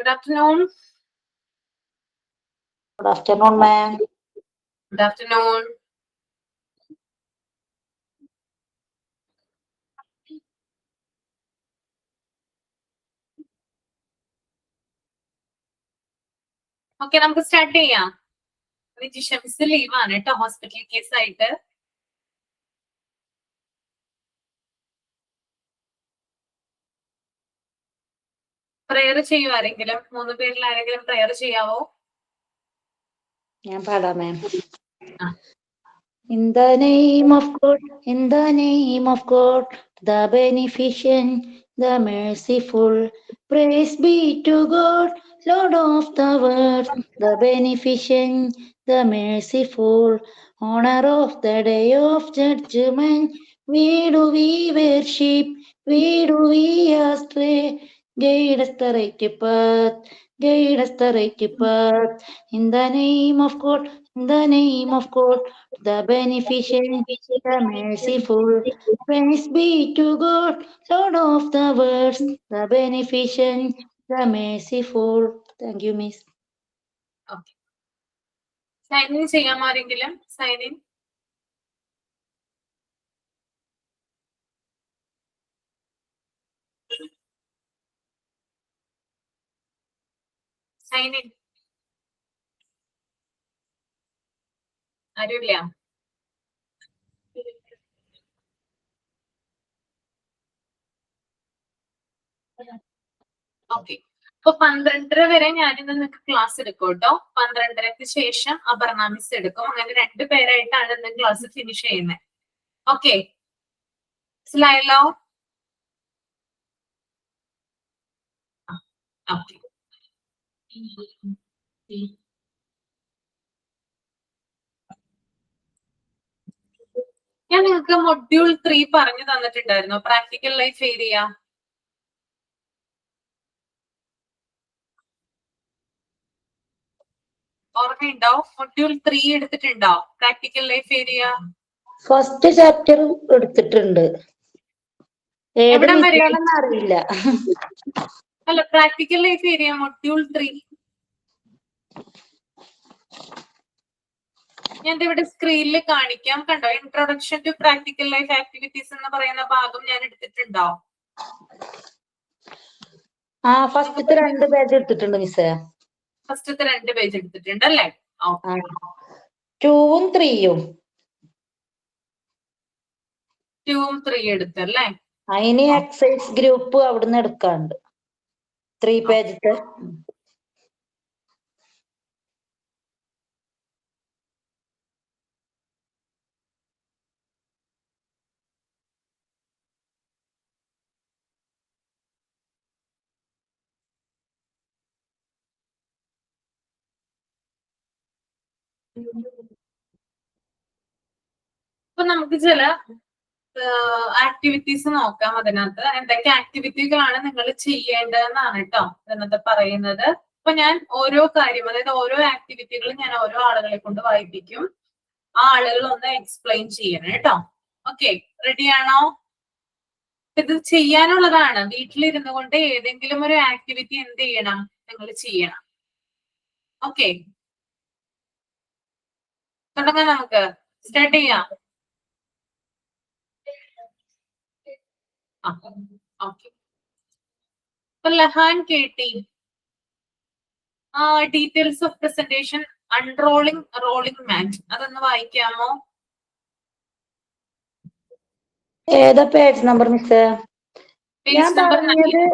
Good afternoon. Good afternoon, ma'am. Good afternoon. Okay, നമുക്ക് start ചെയ്യാം. Jisha miss ലീവാണ് കേട്ടോ, ഹോസ്പിറ്റൽ കേസ് ആയിട്ട്. പ്രയർ ചെയ്യൂ ആരെങ്കിലും? 3 പേരിൽ ആരെങ്കിലും പ്രയർ ചെയ്യാവോ? ഞാൻ പാടാം, മാം. In the name of God, in the name of God, the beneficent, the merciful, praise be to God, Lord of the world, the beneficent, the merciful, honor of the day of judgment, we worship, we astray, guide us the right path, guide us the right path, in the name of God, in the name of God, the beneficent, the merciful, praise be to God, Lord of the world, the beneficent, the merciful. Thank you, Miss. Okay, sign in ചെയ്യാമോ ആരെങ്കിലും? Sign in. Sign in ആരുമില്ല? Okay, അപ്പൊ 12:30 വരെ ഞാനിന്ന് നിങ്ങൾക്ക് class എടുക്കും കേട്ടോ. 12:30ക്ക് ശേഷം അപർണ മിസ് എടുക്കും. അങ്ങനെ 2 പേരായിട്ടാണ് ഇന്ന് ക്ലാസ് ഫിനിഷ് ചെയ്യുന്നത്. ഓക്കെ, മനസ്സിലായല്ലോ? ഓക്കെ, ഞാൻ നിങ്ങൾക്ക് മൊഡ്യൂൾ 3 പറഞ്ഞു തന്നിട്ടുണ്ടായിരുന്നു, പ്രാക്ടിക്കൽ ലൈഫ് ഏരിയ. ഓർമ്മയുണ്ടോ? മൊഡ്യൂൾ 3 എടുത്തിട്ടുണ്ടോ? Practical life area first chapter എടുത്തിട്ടുണ്ട്, എവിടെ വരെയാണ് അറിയില്ല. അല്ല, പ്രാക്ടിക്കൽ ലൈഫ് ഏരിയ മൊഡ്യൂൾ 3 ഞാൻ ഇവിടെ സ്ക്രീനിൽ കാണിക്കാം. കണ്ടോ? Introduction to practical life activities എന്ന് പറയുന്ന ഭാഗം ഞാൻ എടുത്തിട്ടുണ്ടോ? ഫസ്റ്റത്തെ 2 പേജ് എടുത്തിട്ടുണ്ട് മിസ്സേ. ഫസ്റ്റത്തെ 2 പേജ് എടുത്തിട്ടുണ്ട് അല്ലേ? 2ഉം 3ഉം 2ഉം 3 എടുത്തല്ലേ? അതിന് എക്സസൈസ് ഗ്രൂപ്പ് അവിടുന്ന് എടുക്കാണ്ട് 3 പേജത്തെ. അപ്പൊ നമുക്ക് ചില ആക്ടിവിറ്റീസ് നോക്കാം. അതിനകത്ത് എന്തൊക്കെ ആക്ടിവിറ്റികളാണ് നിങ്ങൾ ചെയ്യേണ്ടതെന്നാണ് കേട്ടോ അതിനകത്ത് പറയുന്നത്. അപ്പൊ ഞാൻ ഓരോ കാര്യം, അതായത് ഓരോ ആക്ടിവിറ്റികളും ഞാൻ ഓരോ ആളുകളെ കൊണ്ട് വായിപ്പിക്കും. ആ ആളുകൾ ഒന്ന് എക്സ്പ്ലെയിൻ ചെയ്യണം കേട്ടോ. ഓക്കെ, റെഡിയാണോ? ഇത് ചെയ്യാനുള്ളതാണ്. വീട്ടിലിരുന്നു കൊണ്ട് ഏതെങ്കിലും ഒരു ആക്ടിവിറ്റി എന്ത് ചെയ്യണം? നിങ്ങൾ ചെയ്യണം. ഓക്കെ, തുടങ്ങാം. നമുക്ക് സ്റ്റാർട്ട് ചെയ്യാം. ഓക്കെ, ലഹാൻ കേട്ടി, details of presentation unrolling rolling mat, അതൊന്ന് വായിക്കാമോ? ഏതാ പേജ് നമ്പർ മിസ്സേ? ഞാൻ നമ്പർ പറഞ്ഞത്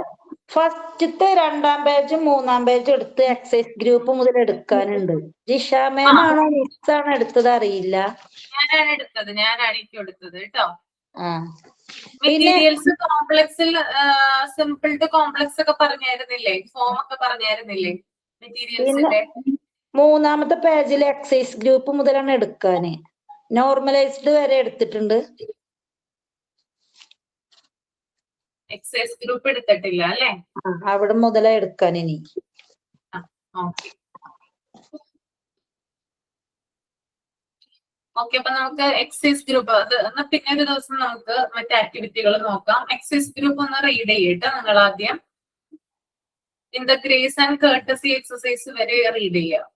ഫസ്റ്റത്തെ 2ാം പേജും 3ാം പേജും എടുത്ത് എക്സസൈസ് ഗ്രൂപ്പ് മുതൽ എടുക്കാനുണ്ട്. ജിഷ മാം ആണോ മിസ്സാണോ എടുത്തത് അറിയില്ല. ഞാനാണ് എടുത്തത്, ഞാനായിരിക്കും എടുത്തത് കേട്ടോ. പിന്നെ മെറ്റീരിയൽസ് കോംപ്ലക്സിൽ സിമ്പിൾ ടു കോംപ്ലക്സ് ഒക്കെ പറഞ്ഞായിരുന്നില്ലേ? ഫോം ഒക്കെ പറഞ്ഞായിരുന്നില്ലേ മെറ്റീരിയൽസിന്റെ? 3ാമത്തെ പേജിൽ എക്സസൈസ് ഗ്രൂപ്പ് മുതലാണ് എടുക്കാന്. നോർമലൈസ്ഡ് വരെ എടുത്തിട്ടുണ്ട്. എക്സസൈസ് ഗ്രൂപ്പ് എടുത്തിട്ടില്ല അല്ലേ? അവിടെ മുതലാ എടുക്കാൻ ഇനി. ഓക്കെ, അപ്പൊ നമുക്ക് എക്സസൈസ് ഗ്രൂപ്പ് അത് പിന്നെ ഒരു ദിവസം നമുക്ക് മറ്റു ആക്ടിവിറ്റികൾ നോക്കാം. എക്സസൈസ് ഗ്രൂപ്പ് ഒന്ന് റീഡ് ചെയ്യട്ടെ നിങ്ങൾ ആദ്യം. In the grace and courtesy exercise വരെ റീഡ് ചെയ്യാം.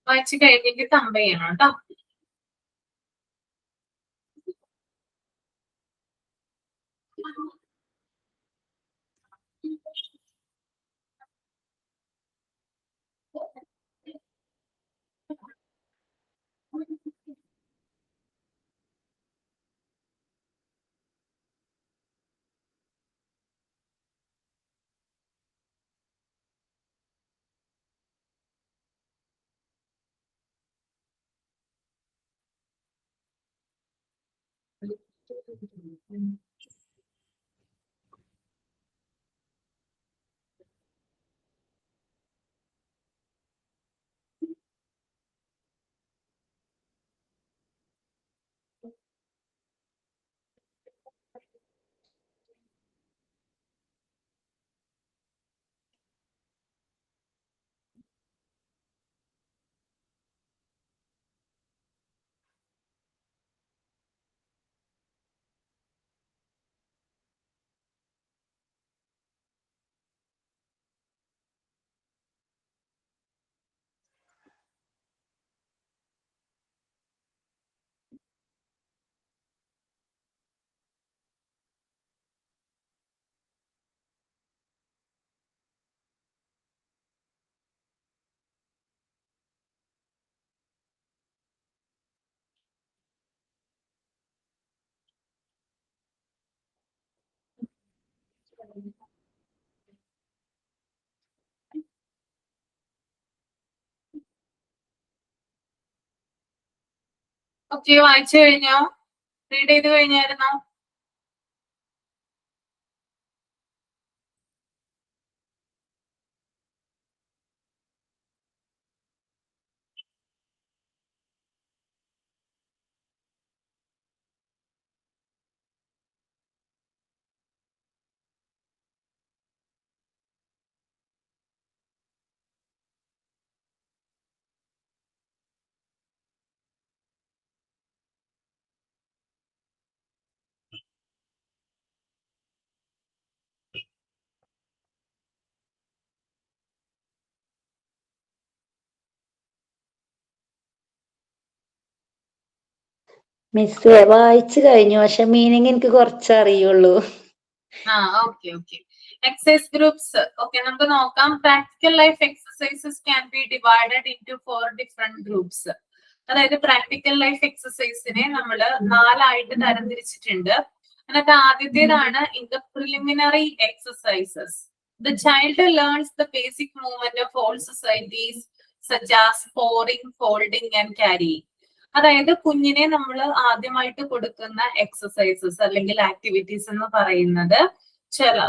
വായിച്ചു കഴിഞ്ഞെങ്കിൽ തമ്പ് ചെയ്യണം കേട്ടോ. ഓക്കെ, വായിച്ചു കഴിഞ്ഞോ? റീഡ് ചെയ്ത് കഴിഞ്ഞായിരുന്നോ? മിസ് വായിച്ചു കഴിഞ്ഞു, പക്ഷെ മീനിങ് എനിക്ക് കുറച്ചറിയുള്ളൂ. Okay okay. Exercise groups okay, നമുക്ക് നോക്കാം. Practical life exercises can be divided into 4 different groups. അതായത് പ്രാക്ടിക്കൽ ലൈഫ് എക്സസൈസിനെ നമ്മൾ 4 ആയിട്ട് തരംതിരിച്ചിട്ടുണ്ട്. അതിനകത്ത് ആദ്യത്തേതാണ് in the preliminary exercises the child learns the basic movement of all societies such as pouring, folding and carrying. അതായത് കുഞ്ഞിനെ നമ്മൾ ആദ്യമായിട്ട് കൊടുക്കുന്ന എക്സസൈസസ് അല്ലെങ്കിൽ ആക്ടിവിറ്റീസ് എന്ന് പറയുന്നത്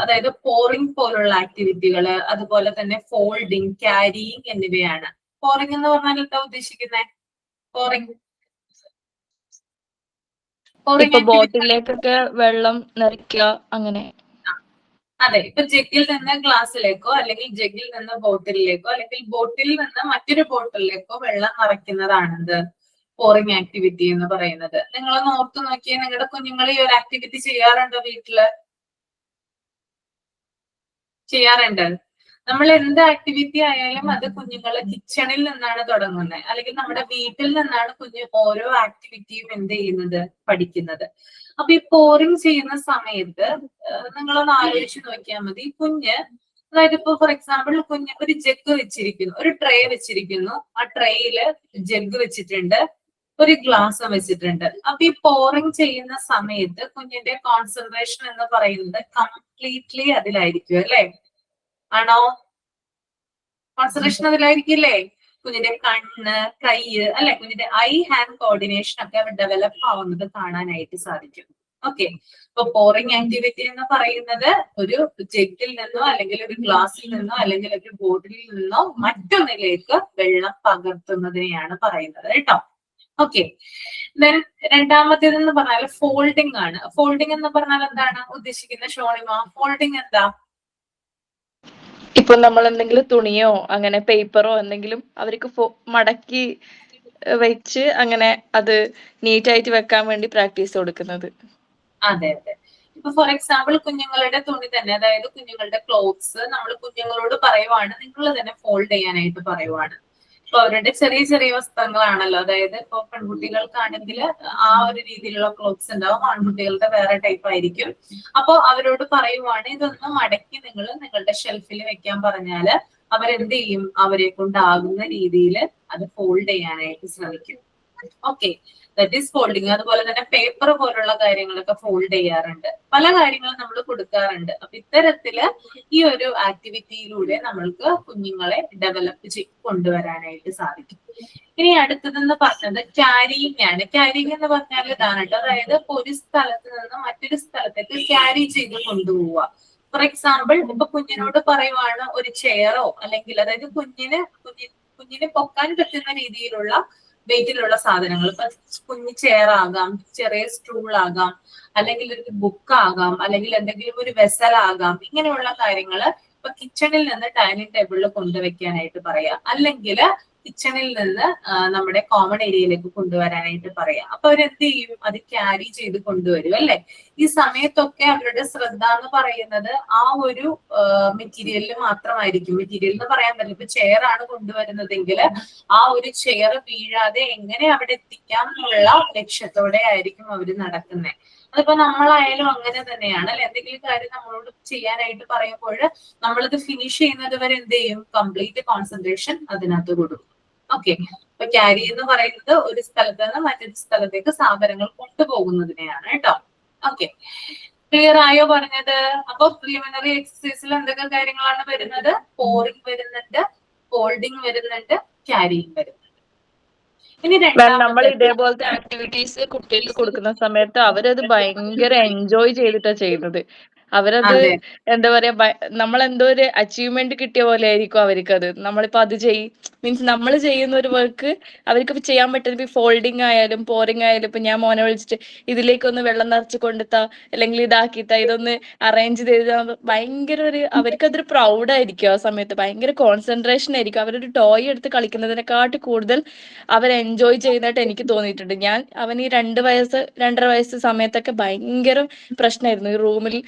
അതായത് പോറിംഗ് പോലുള്ള ആക്ടിവിറ്റികൾ, അതുപോലെ തന്നെ ഫോൾഡിങ്, ക്യാരിയിങ് എന്നിവയാണ്. പോറിംഗ് എന്ന് പറഞ്ഞാൽ എന്താ ഉദ്ദേശിക്കുന്നത്? പോറിംഗ് ഇപ്പൊ ബോട്ടിലേക്കൊക്കെ വെള്ളം നിറയ്ക്കുക അങ്ങനെ. അതെ, ഇപ്പൊ ജഗ്ഗിൽ നിന്ന് ഗ്ലാസ്സിലേക്കോ അല്ലെങ്കിൽ ജഗ്ഗിൽ നിന്ന് ബോട്ടിലേക്കോ അല്ലെങ്കിൽ ബോട്ടിൽ നിന്ന് മറ്റൊരു ബോട്ടിലേക്കോ വെള്ളം നിറയ്ക്കുന്നതാണെന്ത് പോറിംഗ് ആക്ടിവിറ്റി എന്ന് പറയുന്നത്. നിങ്ങളൊന്ന് ഓർത്തു നോക്കിയാൽ നിങ്ങളുടെ കുഞ്ഞുങ്ങൾ ഈ ഒരു ആക്ടിവിറ്റി ചെയ്യാറുണ്ടോ? വീട്ടില് ചെയ്യാറുണ്ട്. നമ്മൾ എന്ത് ആക്ടിവിറ്റി ആയാലും അത് കുഞ്ഞുങ്ങള് കിച്ചണിൽ നിന്നാണ് തുടങ്ങുന്നത്, അല്ലെങ്കിൽ നമ്മുടെ വീട്ടിൽ നിന്നാണ് കുഞ്ഞ് ഓരോ ആക്ടിവിറ്റിയും എന്ത് ചെയ്യുന്നത്, പഠിക്കുന്നത്. അപ്പൊ ഈ പോറിംഗ് ചെയ്യുന്ന സമയത്ത് നിങ്ങളൊന്ന് ആലോചിച്ച് നോക്കിയാൽ മതി. കുഞ്ഞ്, അതായത് ഇപ്പൊ ഫോർ എക്സാമ്പിൾ കുഞ്ഞ് ഒരു ജഗ് വെച്ചിരിക്കുന്നു, ഒരു ട്രേ വെച്ചിരിക്കുന്നു, ആ ട്രേയില് ജഗ് വെച്ചിട്ടുണ്ട്, ഒരു ഗ്ലാസ് വെച്ചിട്ടുണ്ട്. അപ്പൊ ഈ പോറിംഗ് ചെയ്യുന്ന സമയത്ത് കുഞ്ഞിന്റെ കോൺസെൻട്രേഷൻ എന്ന് പറയുന്നത് കംപ്ലീറ്റ്ലി അതിലായിരിക്കും അല്ലെ? ആണോ? കോൺസെൻട്രേഷൻ അതിലായിരിക്കില്ലേ? കുഞ്ഞിന്റെ കണ്ണ്, കൈ അല്ലെ, കുഞ്ഞിന്റെ ഐ ഹാൻഡ് കോർഡിനേഷൻ ഒക്കെ ഡെവലപ്പ് ആവുന്നത് കാണാനായിട്ട് സാധിക്കും. ഓക്കെ, ഇപ്പൊ പോറിംഗ് ആക്ടിവിറ്റി എന്ന് പറയുന്നത് ഒരു ജഗ്ഗിൽ നിന്നോ അല്ലെങ്കിൽ ഒരു ഗ്ലാസ്സിൽ നിന്നോ അല്ലെങ്കിൽ ഒരു ബോട്ടിലിൽ നിന്നോ മറ്റൊന്നിലേക്ക് വെള്ളം പകർത്തുന്നതിനെയാണ് പറയുന്നത് കേട്ടോ. ഓക്കെ, ദെൻ രണ്ടാമത്തേതെന്ന് പറഞ്ഞാൽ ഫോൾഡിംഗ് ആണ്. ഫോൾഡിംഗ് എന്ന് പറഞ്ഞാൽ എന്താണ് ഉദ്ദേശിക്കുന്നത് ഷോണിമ? ഫോൾഡിംഗ് എന്താ? ഇപ്പൊ നമ്മൾ എന്തെങ്കിലും തുണിയോ അങ്ങനെ പേപ്പറോ എന്തെങ്കിലും അവർക്ക് മടക്കി വെച്ച് അങ്ങനെ അത് നീറ്റായിട്ട് വെക്കാൻ വേണ്ടി പ്രാക്ടീസ് കൊടുക്കുന്നത്. അതെ അതെ. ഇപ്പൊ ഫോർ എക്സാമ്പിൾ കുഞ്ഞുങ്ങളുടെ തുണി തന്നെ, അതായത് കുഞ്ഞുങ്ങളുടെ ക്ലോത്ത്സ് നമ്മൾ കുഞ്ഞുങ്ങളോട് പറയുവാണ്, നിങ്ങൾ തന്നെ ഫോൾഡ് ചെയ്യാനായിട്ട് പറയുവാണ്. ഇപ്പൊ അവരുടെ ചെറിയ ചെറിയ വസ്ത്രങ്ങളാണല്ലോ, അതായത് ഇപ്പൊ പെൺകുട്ടികൾക്കാണെങ്കിൽ ആ ഒരു രീതിയിലുള്ള ക്ലോത്ത്സ് ഉണ്ടാവും, ആൺകുട്ടികളുടെ വേറെ ടൈപ്പ് ആയിരിക്കും. അപ്പൊ അവരോട് പറയുവാണ് ഇതൊന്ന് മടക്കി നിങ്ങൾ നിങ്ങളുടെ ഷെൽഫിൽ വെക്കാൻ പറഞ്ഞാല് അവരെന്ത് ചെയ്യും? അവരെ കൊണ്ടാകുന്ന രീതിയിൽ അത് ഫോൾഡ് ചെയ്യാനായിട്ട് ശ്രമിക്കും. Okay, that is folding. അതുപോലെ തന്നെ പേപ്പർ പോലുള്ള കാര്യങ്ങളൊക്കെ ഫോൾഡ് ചെയ്യാറുണ്ട്, പല കാര്യങ്ങളും നമ്മൾ കൊടുക്കാറുണ്ട്. അപ്പൊ ഇത്തരത്തില് ഈ ഒരു ആക്ടിവിറ്റിയിലൂടെ നമ്മൾക്ക് കുഞ്ഞുങ്ങളെ ഡെവലപ്പ് കൊണ്ടുവരാനായിട്ട് സാധിക്കും. ഇനി അടുത്തതെന്ന് പറഞ്ഞത് ക്യാരിയിങ് ആണ്. ക്യാരിയിങ് എന്ന് പറഞ്ഞാൽ ഇതാണ് കേട്ടോ, അതായത് ഒരു സ്ഥലത്ത് നിന്ന് മറ്റൊരു സ്ഥലത്തേക്ക് ക്യാരി ചെയ്ത് കൊണ്ടുപോവുക. ഫോർ എക്സാമ്പിൾ ഇപ്പൊ കുഞ്ഞിനോട് പറയുവാണ് ഒരു ചെയറോ അല്ലെങ്കിൽ അതായത് കുഞ്ഞിന് പൊക്കാൻ പറ്റുന്ന രീതിയിലുള്ള വെയിറ്റിലുള്ള സാധനങ്ങൾ, ഇപ്പൊ കുഞ്ഞു ചെയർ ആകാം, ചെറിയ സ്റ്റൂൾ ആകാം, അല്ലെങ്കിൽ ഒരു ബുക്ക് ആകാം, അല്ലെങ്കിൽ എന്തെങ്കിലും ഒരു വെസൽ ആകാം. ഇങ്ങനെയുള്ള കാര്യങ്ങള് ഇപ്പൊ കിച്ചണിൽ നിന്ന് ഡൈനിങ് ടേബിളിൽ കൊണ്ടുവയ്ക്കാനായിട്ട് പറയാം, അല്ലെങ്കിൽ കിച്ചണിൽ നിന്ന് നമ്മുടെ കോമൺ ഏരിയയിലേക്ക് കൊണ്ടുവരാനായിട്ട് പറയാം. അപ്പൊ അവരെന്ത് ചെയ്യും? അത് ക്യാരി ചെയ്ത് കൊണ്ടുവരും അല്ലെ? ഈ സമയത്തൊക്കെ അവരുടെ ശ്രദ്ധ എന്ന് പറയുന്നത് ആ ഒരു മെറ്റീരിയലിൽ മാത്രമായിരിക്കും. മെറ്റീരിയൽ എന്ന് പറയാൻ പറ്റില്ല, ഇപ്പൊ ചെയർ ആണ് കൊണ്ടുവരുന്നതെങ്കിൽ ആ ഒരു ചെയർ വീഴാതെ എങ്ങനെ അവിടെ എത്തിക്കാം എന്നുള്ള ലക്ഷ്യത്തോടെ ആയിരിക്കും അവർ നടക്കുന്നത്. അതിപ്പോ നമ്മളായാലും അങ്ങനെ തന്നെയാണ് അല്ലെ? എന്തെങ്കിലും കാര്യം നമ്മളോട് ചെയ്യാനായിട്ട് പറയുമ്പോൾ നമ്മളിത് ഫിനിഷ് ചെയ്യുന്നത് വരെ എന്ത് ചെയ്യും? കംപ്ലീറ്റ് കോൺസെൻട്രേഷൻ അതിനകത്ത് കൊടുക്കും. ഓക്കെ, അപ്പൊ ക്യാരി എന്ന് പറയുന്നത് ഒരു സ്ഥലത്ത് നിന്ന് മറ്റൊരു സ്ഥലത്തേക്ക് സാധനങ്ങൾ കൊണ്ടുപോകുന്നതിനെയാണ് കേട്ടോ. ഓക്കെ, ക്ലിയർ ആയോ പറഞ്ഞത്? അപ്പൊ പ്രിലിമിനറി എക്സസൈസിൽ എന്തൊക്കെ കാര്യങ്ങളാണ് വരുന്നത്? പോറിംഗ് വരുന്നുണ്ട്, ഫോൾഡിങ് വരുന്നുണ്ട്, ക്യാരിയിങ് വരുന്നുണ്ട്. ഇനി നമ്മൾ ഇതേപോലത്തെ ആക്ടിവിറ്റീസ് കുട്ടികൾക്ക് കൊടുക്കുന്ന സമയത്ത് അവരത് ഭയങ്കര എൻജോയ് ചെയ്തിട്ടാണ് ചെയ്യുന്നത്. അവരത് എന്താ പറയാ, നമ്മളെന്തോ ഒരു അച്ചീവ്മെന്റ് കിട്ടിയ പോലെ ആയിരിക്കും അവർക്കത്. നമ്മളിപ്പോ അത് മീൻസ് നമ്മൾ ചെയ്യുന്ന ഒരു വർക്ക് അവർക്ക് ചെയ്യാൻ പറ്റുന്ന ഫോൾഡിങ് ആയാലും പോറിംഗ് ആയാലും. ഇപ്പൊ ഞാൻ മോനെ വിളിച്ചിട്ട് ഇതിലേക്കൊന്ന് വെള്ളം നിറച്ച് കൊണ്ടുത്താ, അല്ലെങ്കിൽ ഇതാക്കിത്താ, ഇതൊന്ന് അറേഞ്ച് ചെയ്താ, ഭയങ്കര അവർക്കതൊരു പ്രൗഡായിരിക്കും. ആ സമയത്ത് ഭയങ്കര കോൺസെൻട്രേഷൻ ആയിരിക്കും. അവരൊരു ടോയ് എടുത്ത് കളിക്കുന്നതിനെക്കാട്ടി കൂടുതൽ അവർ എൻജോയ് ചെയ്യുന്നതായിട്ട് എനിക്ക് തോന്നിയിട്ടുണ്ട്. അവന് ഈ 2-2.5 വയസ്സ് സമയത്തൊക്കെ ഭയങ്കര പ്രശ്നമായിരുന്നു ഈ റൂമിൽ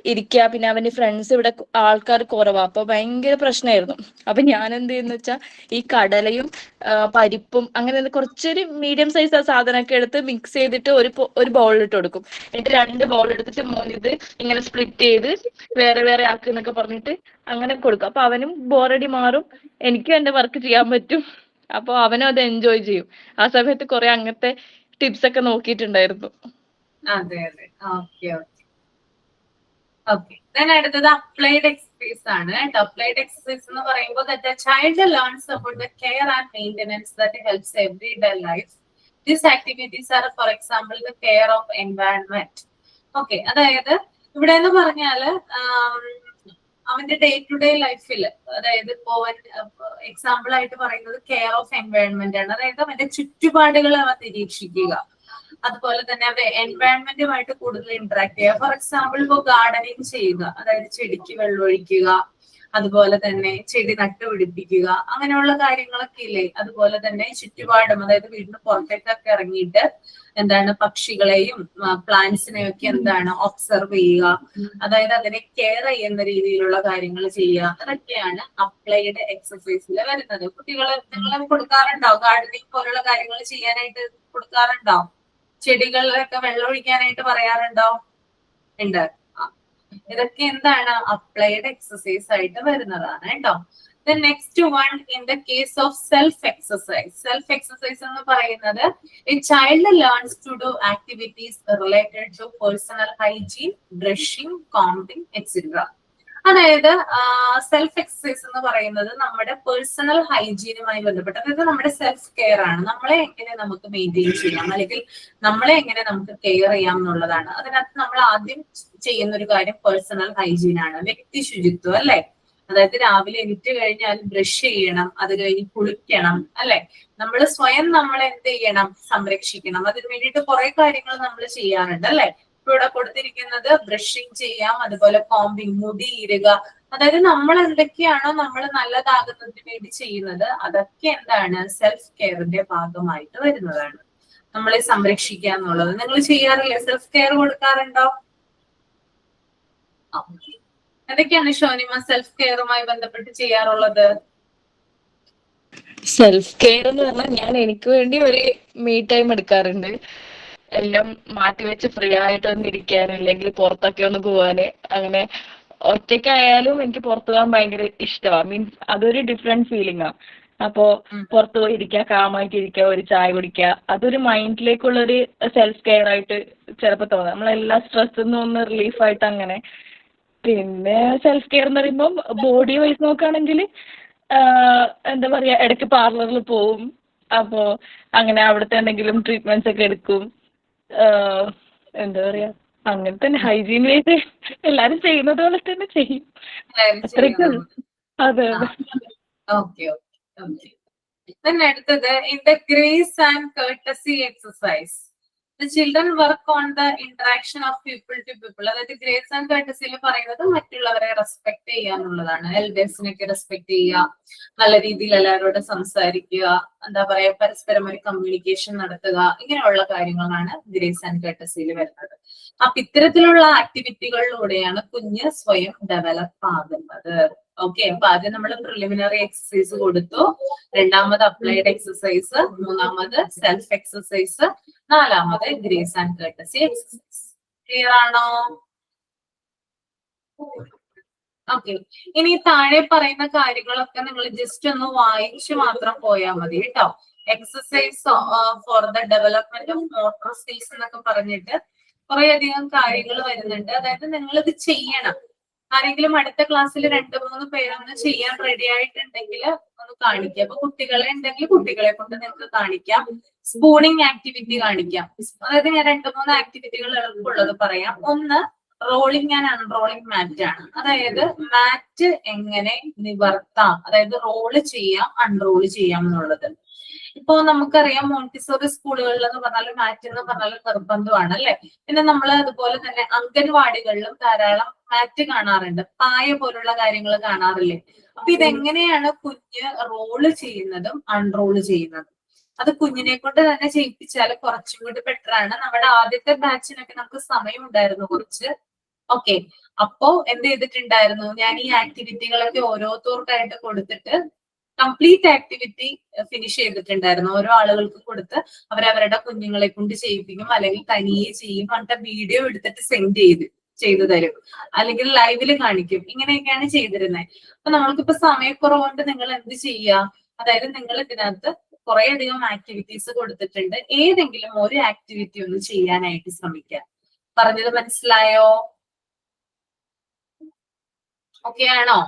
ഇരിക്കുക. പിന്നെ അവന്റെ ഫ്രണ്ട്സ് ഇവിടെ ആൾക്കാർ കുറവാ, അപ്പൊ ഭയങ്കര പ്രശ്നമായിരുന്നു. അപ്പൊ ഞാൻ എന്ത് ചെയ്യുന്ന വെച്ചാൽ ഈ കടലയും പരിപ്പും അങ്ങനെ കുറച്ചൊരു മീഡിയം സൈസ് സാധനമൊക്കെ എടുത്ത് മിക്സ് ചെയ്തിട്ട് ഒരു ബൗളിലിട്ട് കൊടുക്കും. എന്നിട്ട് 2 ബൗൾ എടുത്തിട്ട് മോനിത് ഇങ്ങനെ സ്പ്ലിറ്റ് ചെയ്ത് വേറെ വേറെ ആക്കുന്നൊക്കെ പറഞ്ഞിട്ട് അങ്ങനെ കൊടുക്കും. അപ്പൊ അവനും ബോറടി മാറും, എനിക്കും എന്റെ വർക്ക് ചെയ്യാൻ പറ്റും. അപ്പൊ അവനും അത് എൻജോയ് ചെയ്യും. ആ സമയത്ത് കുറെ അങ്ങനത്തെ ടിപ്സ് ഒക്കെ നോക്കിയിട്ടുണ്ടായിരുന്നു. അതെ അതെ, ഓക്കെ ഓക്കെ ഓക്കെ. അടുത്തത് അപ്ലൈഡ് എക്സസൈസ് ആണ് കേട്ടോ. അപ്ലൈഡ് എക്സസൈസ് എന്ന് പറയുമ്പോൾ that child learns about the care and maintenance that helps everyday life. These activities are for example the care of environment. Okay, അതായത് ഇവിടെ എന്ന് പറഞ്ഞാല് അവന്റെ ഡേ ടു ഡേ ലൈഫിൽ, അതായത് ഇപ്പോ എക്സാമ്പിൾ ആയിട്ട് പറയുന്നത് കെയർ ഓഫ് എൻവയോൺമെന്റ് ആണ്. അതായത് അവന്റെ ചുറ്റുപാടുകൾ അവൻ നിരീക്ഷിക്കുക, അതുപോലെ തന്നെ അവന്റെ എൻവയോൺമെന്റുമായിട്ട് കൂടുതൽ ഇന്ററാക്ട് ചെയ്യുക. ഫോർ എക്സാമ്പിൾ ഇപ്പോ ഗാർഡനിങ് ചെയ്യുക, അതായത് ചെടിക്ക് വെള്ളമൊഴിക്കുക, അതുപോലെ തന്നെ ചെടി നട്ടുപിടിപ്പിക്കുക, അങ്ങനെയുള്ള കാര്യങ്ങളൊക്കെ ഇല്ലേ. അതുപോലെ തന്നെ ചുറ്റുപാടും, അതായത് വീടിന് പുറത്തേക്കൊക്കെ ഇറങ്ങിയിട്ട് എന്താണ് പക്ഷികളെയും പ്ലാന്റ്സിനെയും ഒക്കെ എന്താണ് ഒബ്സർവ് ചെയ്യുക, അതായത് അതിനെ കെയർ ചെയ്യുന്ന രീതിയിലുള്ള കാര്യങ്ങൾ ചെയ്യുക. അതൊക്കെയാണ് അപ്ലൈഡ് എക്സസൈസിൽ വരുന്നത്. കുട്ടികൾ നിങ്ങൾ കൊടുക്കാറുണ്ടോ? ഗാർഡനിങ് പോലുള്ള കാര്യങ്ങൾ ചെയ്യാനായിട്ട് കൊടുക്കാറുണ്ടോ? ചെടികളിലൊക്കെ വെള്ളം ഒഴിക്കാനായിട്ട് പറയാറുണ്ടോ? ഉണ്ട്. ഇതൊക്കെ എന്താണ് അപ്ലൈഡ് എക്സസൈസ് ആയിട്ട് വരുന്നതാണ് കേട്ടോ. The next one in the case of self exercise. Self exercise എന്ന് പറയുന്നത് a child learns to do activities related to personal hygiene, brushing, combing, etc. അതായത് സെൽഫ് എക്സസൈസ് എന്ന് പറയുന്നത് നമ്മുടെ പേഴ്സണൽ ഹൈജീനുമായി ബന്ധപ്പെട്ട്, അതായത് നമ്മുടെ സെൽഫ് കെയർ ആണ്. നമ്മളെ എങ്ങനെ നമുക്ക് മെയിൻറ്റെയിൻ ചെയ്യാം, അല്ലെങ്കിൽ നമ്മളെ എങ്ങനെ നമുക്ക് കെയർ ചെയ്യാം എന്നുള്ളതാണ്. അതിനകത്ത് നമ്മൾ ആദ്യം ചെയ്യുന്ന ഒരു കാര്യം പേഴ്സണൽ ഹൈജീൻ ആണ്, വ്യക്തി ശുചിത്വം അല്ലെ. അതായത് രാവിലെ എണീറ്റ് കഴിഞ്ഞാൽ ബ്രഷ് ചെയ്യണം, അത് കഴിഞ്ഞ് കുളിക്കണം അല്ലെ. നമ്മൾ സ്വയം നമ്മൾ എന്ത് ചെയ്യണം, സംരക്ഷിക്കണം. അതിന് വേണ്ടിയിട്ട് കുറെ കാര്യങ്ങൾ നമ്മൾ ചെയ്യാറുണ്ട് അല്ലെ. ഇവിടെ കൊടുത്തിരിക്കുന്നത് ബ്രഷിങ് ചെയ്യാം, അതുപോലെ കോമ്പിങ്, മുടി ഈരുക. അതായത് നമ്മൾ എന്തൊക്കെയാണോ നമ്മൾ നല്ലതാകുന്നതിന് വേണ്ടി ചെയ്യുന്നത്, അതൊക്കെ എന്താണ് സെൽഫ് കെയറിന്റെ ഭാഗമായിട്ട് വരുന്നതാണ്. നമ്മളെ സംരക്ഷിക്കുക എന്നുള്ളത് നിങ്ങൾ ചെയ്യാറില്ലേ? Self care കൊടുക്കാറുണ്ടോ? എന്തൊക്കെയാണ് ഷോനിമ സെൽഫ് കെയറുമായി ബന്ധപ്പെട്ട് ചെയ്യാറുള്ളത്? സെൽഫ് കെയർ എന്ന് പറഞ്ഞാൽ ഞാൻ എനിക്ക് വേണ്ടി ഒരു മീ ടൈം എടുക്കാറുണ്ട്. എല്ലാം മാറ്റിവെച്ച് ഫ്രീ ആയിട്ട് ഒന്ന് ഇരിക്കാൻ, അല്ലെങ്കിൽ പുറത്തൊക്കെ ഒന്ന് പോവാന്. അങ്ങനെ ഒറ്റയ്ക്കായാലും എനിക്ക് പുറത്തു പോകാൻ ഭയങ്കര ഇഷ്ടമാണ്. മീൻസ് അതൊരു ഡിഫറെന്റ് ഫീലിംഗ് ആണ്. അപ്പോ പുറത്തു പോയി ഇരിക്കുക, കാമായിട്ട് ഇരിക്കുക, ഒരു ചായ കുടിക്കുക, അതൊരു മൈൻഡിലേക്കുള്ളൊരു സെൽഫ് കെയർ ആയിട്ട് ചിലപ്പോൾ തോന്നാം. നമ്മളെല്ലാ സ്ട്രെസ്സിൽ നിന്നും ഒന്ന് റിലീഫായിട്ട് അങ്ങനെ. പിന്നെ സെൽഫ് കെയർ എന്ന് പറയുമ്പോൾ ബോഡി വൈസ് നോക്കുകയാണെങ്കിൽ എന്താ പറയാ, ഇടയ്ക്ക് പാർലറിൽ പോവും. അപ്പോ അങ്ങനെ അവിടുത്തെ എന്തെങ്കിലും ട്രീറ്റ്മെന്റ്സ് ഒക്കെ എടുക്കും. എന്താ പറയാ, അങ്ങനെ തന്നെ ഹൈജീൻ വൈസ് എല്ലാരും ചെയ്യുന്നത് പോലെ തന്നെ ചെയ്യും. അത്രയ്ക്കുള്ളൂ. അതെ അതെ. അടുത്തത് in the grace and courtesy exercise the children work on the interaction of people to people. അതായത് ഗ്രേസ് ആൻഡ് കർട്ടസിയിൽ പറയുന്നത് മറ്റുള്ളവരെ റെസ്പെക്ട് ചെയ്യുക എന്നുള്ളതാണ്. എൽഡേഴ്സിനൊക്കെ റെസ്പെക്ട് ചെയ്യുക, നല്ല രീതിയിൽ എല്ലാവരോടും സംസാരിക്കുക, എന്താ പറയാ, പരസ്പരം ഒരു കമ്മ്യൂണിക്കേഷൻ നടത്തുക, ഇങ്ങനെയുള്ള കാര്യങ്ങളാണ് ഗ്രേസ് ആൻഡ് കർട്ടസിയിൽ വരുന്നത്. അപ്പൊ ഇത്തരത്തിലുള്ള ആക്ടിവിറ്റികളിലൂടെയാണ് കുഞ്ഞ് സ്വയം ഡെവലപ്പ് ആകുന്നത്. ഓക്കെ, അപ്പൊ ആദ്യം നമ്മൾ പ്രിലിമിനറി എക്സസൈസ് കൊടുത്തു, രണ്ടാമത് അപ്ലൈഡ് എക്സസൈസ്, മൂന്നാമത് സെൽഫ് എക്സസൈസ്, നാലാമത് grace and courtesy exercise. Clear ആണോ? ഓക്കെ, ഇനി താഴെ പറയുന്ന കാര്യങ്ങളൊക്കെ നിങ്ങൾ ജസ്റ്റ് ഒന്ന് വായിച്ചു മാത്രം പോയാൽ മതി കേട്ടോ. Exercise for the development of motor skills എന്നൊക്കെ പറഞ്ഞിട്ട് കുറെ അധികം കാര്യങ്ങൾ വരുന്നുണ്ട്. അതായത് നിങ്ങൾ ഇത് ചെയ്യണം. ആരെങ്കിലും അടുത്ത ക്ലാസ്സിൽ 2-3 പേരൊന്ന് ചെയ്യാൻ റെഡി ആയിട്ടുണ്ടെങ്കിൽ ഒന്ന് കാണിക്കാം. അപ്പൊ കുട്ടികളെ ഉണ്ടെങ്കിൽ കുട്ടികളെ കൊണ്ട് നിങ്ങൾക്ക് കാണിക്കാം. സ്പൂണിങ് ആക്ടിവിറ്റി കാണിക്കാം. അതായത് ഞാൻ 2-3 ആക്ടിവിറ്റികൾ എളുപ്പമുള്ളത് പറയാം. ഒന്ന് റോളിംഗ് ആൻഡ് അൺറോളിംഗ് മാറ്റ് ആണ്. അതായത് മാറ്റ് എങ്ങനെ നിവർത്താം, അതായത് റോള് ചെയ്യാം, അൺറോള് ചെയ്യാം എന്നുള്ളത്. ഇപ്പൊ നമുക്കറിയാം മോണ്ടിസോറി സ്കൂളുകളിൽ എന്ന് പറഞ്ഞാൽ മാറ്റ് എന്ന് പറഞ്ഞാൽ നിർബന്ധമാണ് അല്ലെ. പിന്നെ നമ്മൾ അതുപോലെ തന്നെ അംഗൻവാടികളിലും ധാരാളം മാറ്റ് കാണാറുണ്ട്, പായ പോലുള്ള കാര്യങ്ങൾ കാണാറില്ലേ. അപ്പൊ ഇതെങ്ങനെയാണ് കുഞ്ഞ് റോള് ചെയ്യുന്നതും അൺറോള് ചെയ്യുന്നതും, അത് കുഞ്ഞിനെ കൊണ്ട് തന്നെ ചെയ്യിപ്പിച്ചാൽ കുറച്ചും കൂടി ബെറ്റർ ആണ്. നമ്മുടെ ആദ്യത്തെ ബാച്ചിനൊക്കെ നമുക്ക് സമയം ഉണ്ടായിരുന്നു കുറച്ച്. ഓക്കെ, അപ്പോ എന്ത് ചെയ്തിട്ടുണ്ടായിരുന്നു, ഞാൻ ഈ ആക്ടിവിറ്റികളൊക്കെ ഓരോരുത്തർക്കായിട്ട് കൊടുത്തിട്ട് കംപ്ലീറ്റ് ആക്ടിവിറ്റി ഫിനിഷ് ചെയ്തിട്ടുണ്ടായിരുന്നു. ഓരോ ആളുകൾക്ക് കൊടുത്ത് അവരവരുടെ കുഞ്ഞുങ്ങളെ കൊണ്ട് ചെയ്യിപ്പിക്കും, അല്ലെങ്കിൽ തനിയെ ചെയ്യും, എന്നിട്ട് വീഡിയോ എടുത്തിട്ട് സെൻഡ് ചെയ്തു തരും, അല്ലെങ്കിൽ ലൈവില് കാണിക്കും. ഇങ്ങനെയൊക്കെയാണ് ചെയ്തിരുന്നത്. അപ്പൊ നമ്മൾക്കിപ്പോ സമയക്കുറവുകൊണ്ട് നിങ്ങൾ എന്ത് ചെയ്യുക, അതായത് നിങ്ങൾ ഇതിനകത്ത് കുറെ അധികം ആക്ടിവിറ്റീസ് കൊടുത്തിട്ടുണ്ട്. ഏതെങ്കിലും ഒരു ആക്ടിവിറ്റി ഒന്ന് ചെയ്യാനായിട്ട് ശ്രമിക്കുക. പറഞ്ഞത് മനസ്സിലായോ? ഓക്കെ ആണോ?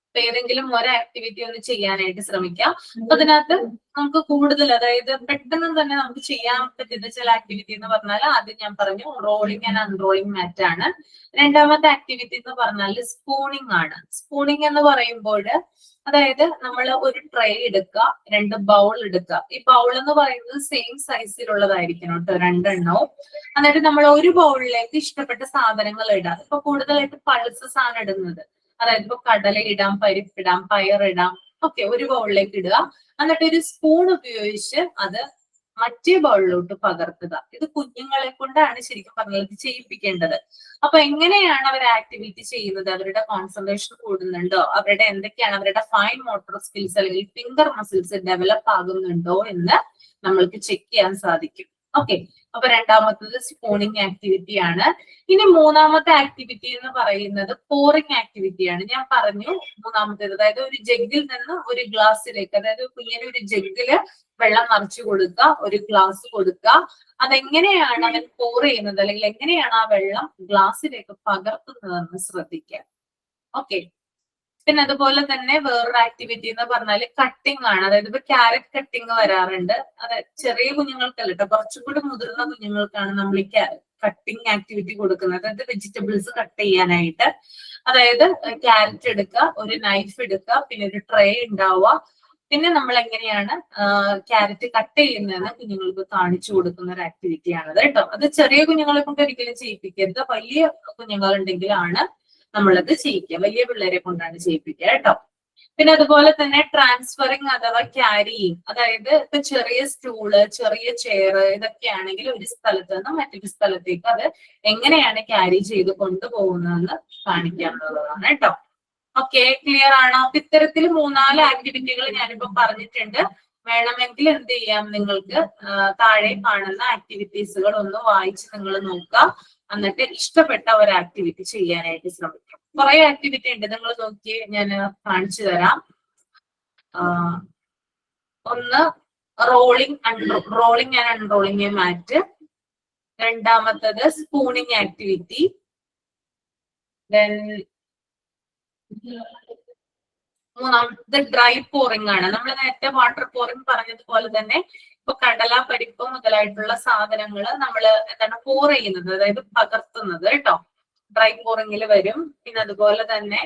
അപ്പൊ ഏതെങ്കിലും ഒരു ആക്ടിവിറ്റി ഒന്ന് ചെയ്യാനായിട്ട് ശ്രമിക്കാം. അപ്പൊ അതിനകത്ത് നമുക്ക് കൂടുതൽ, അതായത് പെട്ടെന്ന് തന്നെ നമുക്ക് ചെയ്യാൻ പറ്റുന്ന ചില ആക്ടിവിറ്റി എന്ന് പറഞ്ഞാൽ ആദ്യം ഞാൻ പറഞ്ഞു റോളിംഗ് ആൻഡ് അൺറോളിംഗ് മാറ്റ് ആണ്. രണ്ടാമത്തെ ആക്ടിവിറ്റി എന്ന് പറഞ്ഞാൽ സ്പൂണിംഗ് ആണ്. സ്പൂണിംഗ് എന്ന് പറയുമ്പോൾ അതായത് നമ്മൾ ഒരു ട്രേ എടുക്കുക, 2 ബൗൾ എടുക്കുക. ഈ ബൗൾ എന്ന് പറയുന്നത് സെയിം സൈസിലുള്ളതായിരിക്കണം കേട്ടോ, 2 എണ്ണവും. എന്നിട്ട് നമ്മൾ ഒരു ബൗളിലേക്ക് ഇഷ്ടപ്പെട്ട സാധനങ്ങൾ ഇടാം. ഇപ്പൊ കൂടുതലായിട്ട് പൾസസ് ആണ് ഇടുന്നത്, അതായത് ഇപ്പൊ കടല ഇടാം, പരിപ്പിടാം, പയറിടാം, ഒക്കെ ഒരു ബൗളിലേക്ക് ഇടുക. എന്നിട്ട് ഒരു സ്പൂൺ ഉപയോഗിച്ച് അത് മറ്റേ ബൗളിലോട്ട് പകർത്തുക. ഇത് കുഞ്ഞുങ്ങളെ കൊണ്ടാണ് ശരിക്കും പറഞ്ഞത് ചെയ്യിപ്പിക്കേണ്ടത്. അപ്പൊ എങ്ങനെയാണ് അവർ ആക്ടിവിറ്റി ചെയ്യുന്നത്, അവരുടെ കോൺസെൻട്രേഷൻ കൂടുന്നുണ്ടോ, അവരുടെ എന്തൊക്കെയാണ് അവരുടെ ഫൈൻ മോട്ടോർ സ്കിൽസ് അല്ലെങ്കിൽ ഫിംഗർ മസിൽസ് ഡെവലപ്പ് ആകുന്നുണ്ടോ എന്ന് നമ്മൾക്ക് ചെക്ക് ചെയ്യാൻ സാധിക്കും. ഓക്കെ, അപ്പൊ രണ്ടാമത്തത് സ്പൂണിംഗ് ആക്ടിവിറ്റി ആണ്. ഇനി മൂന്നാമത്തെ ആക്ടിവിറ്റി എന്ന് പറയുന്നത് പോറിംഗ് ആക്ടിവിറ്റിയാണ്. ഞാൻ പറഞ്ഞു മൂന്നാമത്തേത്, അതായത് ഒരു ജഗ്ഗിൽ നിന്ന് ഒരു ഗ്ലാസ്സിലേക്ക്, അതായത് കുഞ്ഞിന് ഒരു ജഗ്ഗില് വെള്ളം നിറച്ചു കൊടുക്കുക, ഒരു ഗ്ലാസ് കൊടുക്കുക. അതെങ്ങനെയാണ് അവൻ പോർ ചെയ്യുന്നത് അല്ലെങ്കിൽ എങ്ങനെയാണ് ആ വെള്ളം ഗ്ലാസ്സിലേക്ക് പകർത്തുന്നതെന്ന് ശ്രദ്ധിക്കുക. ഓക്കെ, പിന്നെ അതുപോലെ തന്നെ വേറൊരു ആക്ടിവിറ്റി എന്ന് പറഞ്ഞാൽ കട്ടിംഗ് ആണ്. അതായത് ഇപ്പൊ ക്യാരറ്റ് കട്ടിങ് വരാറുണ്ട്. അതായത് ചെറിയ കുഞ്ഞുങ്ങൾക്കല്ല കേട്ടോ, കുറച്ചും കൂടി മുതിർന്ന കുഞ്ഞുങ്ങൾക്കാണ് നമ്മൾ ഈ കട്ടിംഗ് ആക്ടിവിറ്റി കൊടുക്കുന്നത്. അതായത് വെജിറ്റബിൾസ് കട്ട് ചെയ്യാനായിട്ട്. അതായത് ക്യാരറ്റ് എടുക്കുക, ഒരു നൈഫ് എടുക്കുക, പിന്നെ ഒരു ട്രേ ഉണ്ടാവുക. പിന്നെ നമ്മൾ എങ്ങനെയാണ് ക്യാരറ്റ് കട്ട് ചെയ്യുന്നതെന്ന് കുഞ്ഞുങ്ങൾക്ക് കാണിച്ചു കൊടുക്കുന്ന ഒരു ആക്ടിവിറ്റി ആണത് കേട്ടോ. അത് ചെറിയ കുഞ്ഞുങ്ങളെ കൊണ്ട് ഒരിക്കലും ചെയ്യിപ്പിക്കരുത്. വലിയ കുഞ്ഞുങ്ങളുണ്ടെങ്കിലാണ് നമ്മളത് ചെയ്യിക്കുക, വലിയ പിള്ളേരെ കൊണ്ടാണ് ചെയ്യിപ്പിക്കുക കേട്ടോ. പിന്നെ അതുപോലെ തന്നെ ട്രാൻസ്ഫറിങ് അഥവാ ക്യാരിയിങ്, അതായത് ഇപ്പൊ ചെറിയ സ്റ്റൂള്, ചെറിയ ചെയർ, ഇതൊക്കെയാണെങ്കിൽ ഒരു സ്ഥലത്ത് നിന്ന് മറ്റൊരു സ്ഥലത്തേക്ക് അത് എങ്ങനെയാണ് ക്യാരി ചെയ്ത് കൊണ്ടുപോകുന്നതെന്ന് കാണിക്കാവുന്നതാണ് കേട്ടോ. ഓക്കെ, ക്ലിയർ ആണോ? അപ്പൊ ഇത്തരത്തിൽ 3-4 ആക്ടിവിറ്റികൾ ഞാനിപ്പോ പറഞ്ഞിട്ടുണ്ട്. വേണമെങ്കിൽ എന്ത് ചെയ്യാം, നിങ്ങൾക്ക് താഴെ കാണുന്ന ആക്ടിവിറ്റീസുകൾ ഒന്ന് വായിച്ച് നിങ്ങൾ നോക്കുക. എന്നിട്ട് ഇഷ്ടപ്പെട്ട ഒരു ആക്ടിവിറ്റി ചെയ്യാനായിട്ട് ശ്രമിക്കും. കുറെ ആക്ടിവിറ്റി ഉണ്ട്, നിങ്ങൾ നോക്കി ഞാൻ കാണിച്ചു തരാം. ഒന്ന് റോളിംഗ് ആൻഡ് അൺറോളിംഗ് മാറ്റ്. രണ്ടാമത്തത് സ്പൂണിംഗ് ആക്ടിവിറ്റി. ദെൻ മൂന്നാമത്തത് ഡ്രൈ പോറിംഗ് ആണ്. നമ്മൾ നേരത്തെ വാട്ടർ പോറിംഗ് പറഞ്ഞതുപോലെ തന്നെ ഇപ്പൊ കടല, പരിപ്പ് മുതലായിട്ടുള്ള സാധനങ്ങൾ നമ്മൾ എന്താണ് പോർ ചെയ്യുന്നത്, അതായത് പകർത്തുന്നത് കേട്ടോ, ഡ്രൈ പോറിംഗിൽ വരും. പിന്നെ അതുപോലെ തന്നെ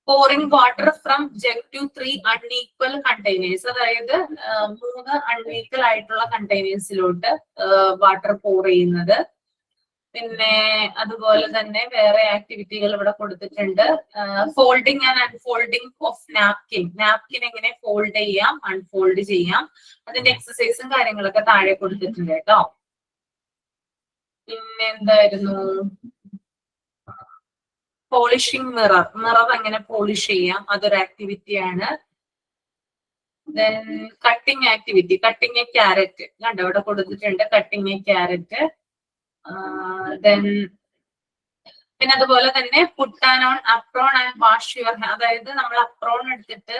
pouring water from jug to 3 unequal containers, അതായത് 3 അൺഈക്വൽ ആയിട്ടുള്ള കണ്ടെയ്നേഴ്സിലോട്ട് വാട്ടർ പോർ ചെയ്യുന്നത്. പിന്നെ അതുപോലെ തന്നെ വേറെ ആക്ടിവിറ്റികൾ ഇവിടെ കൊടുത്തിട്ടുണ്ട്. Folding and unfolding of napkin. Napkin എങ്ങനെ ഫോൾഡ് ചെയ്യാം, അൺഫോൾഡ് ചെയ്യാം, അതിന്റെ എക്സസൈസും കാര്യങ്ങളൊക്കെ താഴെ കൊടുത്തിട്ടുണ്ട് കേട്ടോ. പിന്നെ എന്തായിരുന്നു, പോളിഷിംഗ് മിറർ എങ്ങനെ പോളിഷ് ചെയ്യാം, അതൊരു ആക്ടിവിറ്റിയാണ്. Then cutting activity, cutting a carrot, കണ്ടോ ഇവിടെ കൊടുത്തിട്ടുണ്ട്, കട്ടിംഗ് എ ക്യാരറ്റ്. ദെൻ പിന്നെ അതുപോലെ തന്നെ put on apron and wash your, അതായത് നമ്മൾ അപ്രോൺ എടുത്തിട്ട്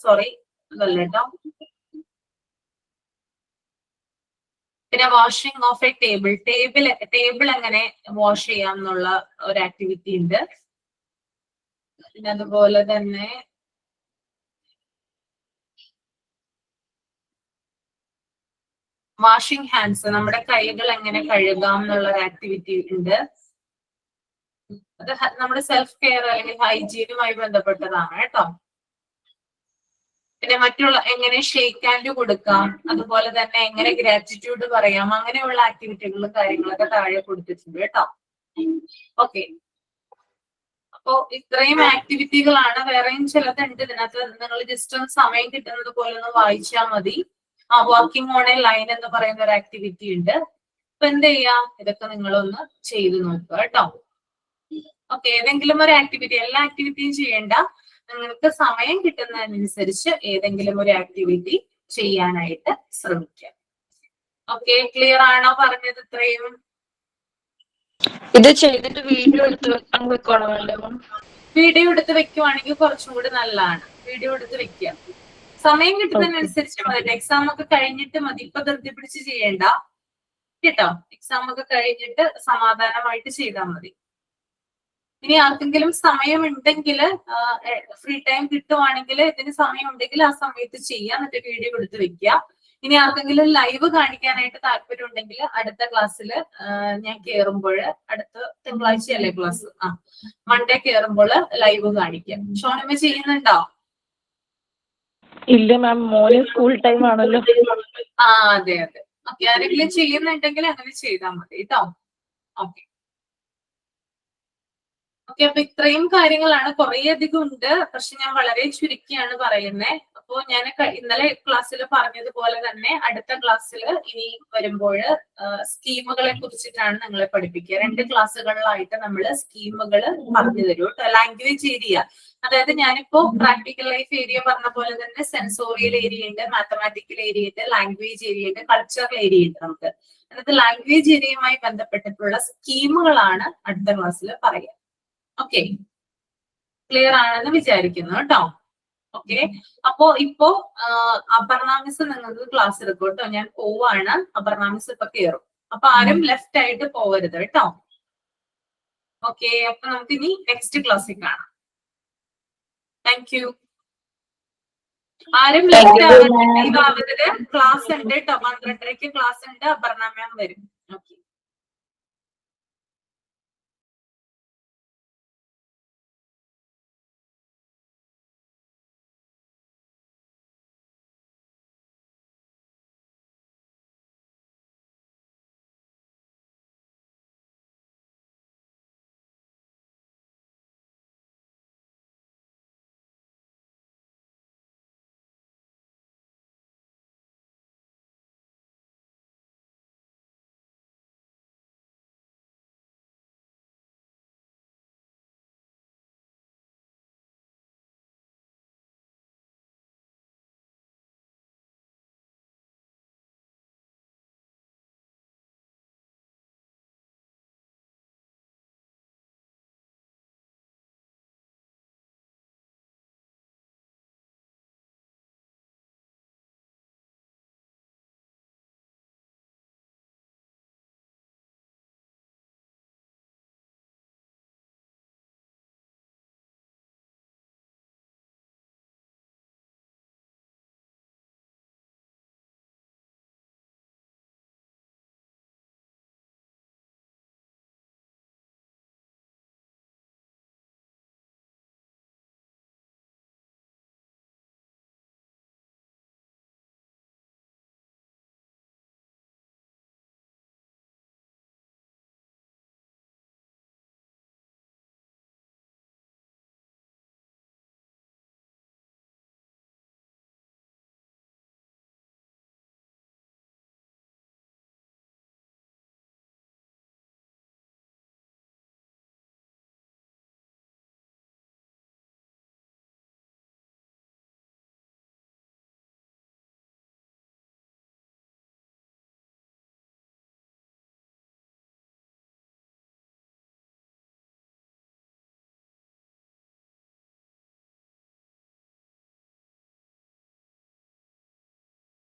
സോറി അതല്ല കേട്ടോ. പിന്നെ വാഷിംഗ് ഓഫ് എ ടേബിൾ എങ്ങനെ വാഷ് ചെയ്യാം എന്നുള്ള ഒരു ആക്ടിവിറ്റി ഉണ്ട്. പിന്നെ അതുപോലെ തന്നെ വാഷിംഗ് ഹാൻഡ്സ്, നമ്മുടെ കൈകൾ എങ്ങനെ കഴുകാം എന്നുള്ള ഒരു ആക്ടിവിറ്റി ഉണ്ട്. അത് നമ്മുടെ സെൽഫ് കെയർ അല്ലെങ്കിൽ ഹൈജീനുമായി ബന്ധപ്പെട്ടതാണ് കേട്ടോ. പിന്നെ മറ്റുള്ള എങ്ങനെ ഷേക്ക് ഹാൻഡ് കൊടുക്കാം, അതുപോലെ തന്നെ എങ്ങനെ ഗ്രാറ്റിറ്റ്യൂഡ് പറയാം, അങ്ങനെയുള്ള ആക്ടിവിറ്റികളും കാര്യങ്ങളൊക്കെ താഴെ കൊടുത്തിട്ടുണ്ട് കേട്ടോ. ഓക്കെ, അപ്പോ ഇത്രയും ആക്ടിവിറ്റികളാണ്. വേറെയും ചിലതുണ്ട് ഇതിനകത്ത്, നിങ്ങൾ ജസ്റ്റ് ഒന്ന് സമയം കിട്ടുന്നത് പോലെ ഒന്ന് വായിച്ചാൽ മതി. വർക്കിംഗ് ഓൺ എ ലൈൻ എന്ന് പറയുന്ന ഒരു ആക്ടിവിറ്റി ഉണ്ട്. അപ്പൊ എന്ത് ചെയ്യാം, ഇതൊക്കെ നിങ്ങളൊന്ന് ചെയ്തു നോക്കുക കേട്ടോ. ഓക്കെ, ഏതെങ്കിലും ഒരു ആക്ടിവിറ്റി, എല്ലാ ആക്ടിവിറ്റിയും ചെയ്യേണ്ട, നിങ്ങൾക്ക് സമയം കിട്ടുന്നതിനനുസരിച്ച് ഏതെങ്കിലും ഒരു ആക്ടിവിറ്റി ചെയ്യാനായിട്ട് ശ്രമിക്കാം. ഓക്കെ, ക്ലിയർ ആണോ പറഞ്ഞത് ഇത്രയും? ഇത് ചെയ്തിട്ട് വീഡിയോ എടുത്ത് വെക്കണോ? വീഡിയോ എടുത്ത് വെക്കുവാണെങ്കിൽ കുറച്ചും കൂടി നല്ലതാണ്. വീഡിയോ എടുത്ത് വെക്കുക, സമയം കിട്ടുന്നതിനനുസരിച്ച് മതി. എക്സാം ഒക്കെ കഴിഞ്ഞിട്ട് മതി, ഇപ്പൊ ധൃതി പിടിച്ച് ചെയ്യേണ്ട കേട്ടോ. എക്സാം ഒക്കെ കഴിഞ്ഞിട്ട് സമാധാനമായിട്ട് ചെയ്താൽ മതി. ഇനി ആർക്കെങ്കിലും സമയമുണ്ടെങ്കിൽ ഫ്രീ ടൈം കിട്ടുവാണെങ്കിൽ ഇതിന് സമയം ഉണ്ടെങ്കിൽ ആ സമയത്ത് ചെയ്യാം, എന്നിട്ട് വീഡിയോ എടുത്ത് വെക്കുക. ഇനി ആർക്കെങ്കിലും ലൈവ് കാണിക്കാനായിട്ട് താല്പര്യം ഉണ്ടെങ്കിൽ അടുത്ത ക്ലാസ്സിൽ ഞാൻ കയറുമ്പോൾ, അടുത്ത തിങ്കളാഴ്ചയല്ലേ ക്ലാസ്, മൺഡേ കയറുമ്പോൾ ലൈവ് കാണിക്കാം. ഷോണിമ ചെയ്യുന്നുണ്ടോ? ഇല്ല മാം, മോന് സ്കൂൾ ടൈം ആണല്ലോ. അതെ അതെ. ഓക്കെ, ആരെങ്കിലും ചെയ്യുന്നുണ്ടെങ്കിൽ അങ്ങനെ ചെയ്താൽ മതി കേട്ടോ. ഓക്കെ ഓക്കെ, അപ്പൊ ഇത്രയും കാര്യങ്ങളാണ്. കുറേ അധികം ഉണ്ട്, പക്ഷെ ഞാൻ വളരെ ചുരുക്കിയാണ് പറയുന്നത്. അപ്പോ ഞാൻ ഇന്നലെ ക്ലാസ്സിൽ പറഞ്ഞതുപോലെ തന്നെ അടുത്ത ക്ലാസ്സിൽ ഇനി വരുമ്പോൾ സ്കീമുകളെ കുറിച്ചിട്ടാണ് നിങ്ങളെ പഠിപ്പിക്കുക. 2 ക്ലാസ്സുകളിലായിട്ട് നമ്മൾ സ്കീമുകൾ പറഞ്ഞു തരും കേട്ടോ. ലാംഗ്വേജ് ഏരിയ, അതായത് ഞാനിപ്പോ പ്രാക്ടിക്കൽ ലൈഫ് ഏരിയ പറഞ്ഞ പോലെ തന്നെ സെൻസോറിയൽ ഏരിയ ഉണ്ട്, മാത്തമാറ്റിക്കൽ ഏരിയ ഉണ്ട്, ലാംഗ്വേജ് ഏരിയ ഉണ്ട്, കൾച്ചറൽ ഏരിയ ഉണ്ട് നമുക്ക്. എന്നിട്ട് ലാംഗ്വേജ് ഏരിയയുമായി ബന്ധപ്പെട്ടിട്ടുള്ള സ്കീമുകളാണ് അടുത്ത ക്ലാസ്സിൽ പറയുക. ഓക്കെ, ക്ലിയർ ആണെന്ന് വിചാരിക്കുന്നു കേട്ടോ. ഓക്കെ, അപ്പോ ഇപ്പോ അപർണ മിസ് നിങ്ങൾക്ക് ക്ലാസ് എടുക്കും കേട്ടോ. ഞാൻ പോവാണ്, അപർണ മിസ് ഇപ്പൊ കയറും. അപ്പൊ ആരും ലെഫ്റ്റ് ആയിട്ട് പോവരുത് കേട്ടോ. ഓക്കെ, അപ്പൊ നമുക്ക് ഇനി നെക്സ്റ്റ് ക്ലാസ്സിൽ കാണാം. Thank you. ആരും ലെഫ്റ്റ് ആവരുത്. ക്ലാസ് ഉണ്ട് കേട്ടോ, 12:30 ക്ലാസ് ഉണ്ട്. അപർണ മാം വരും. ഓക്കെ.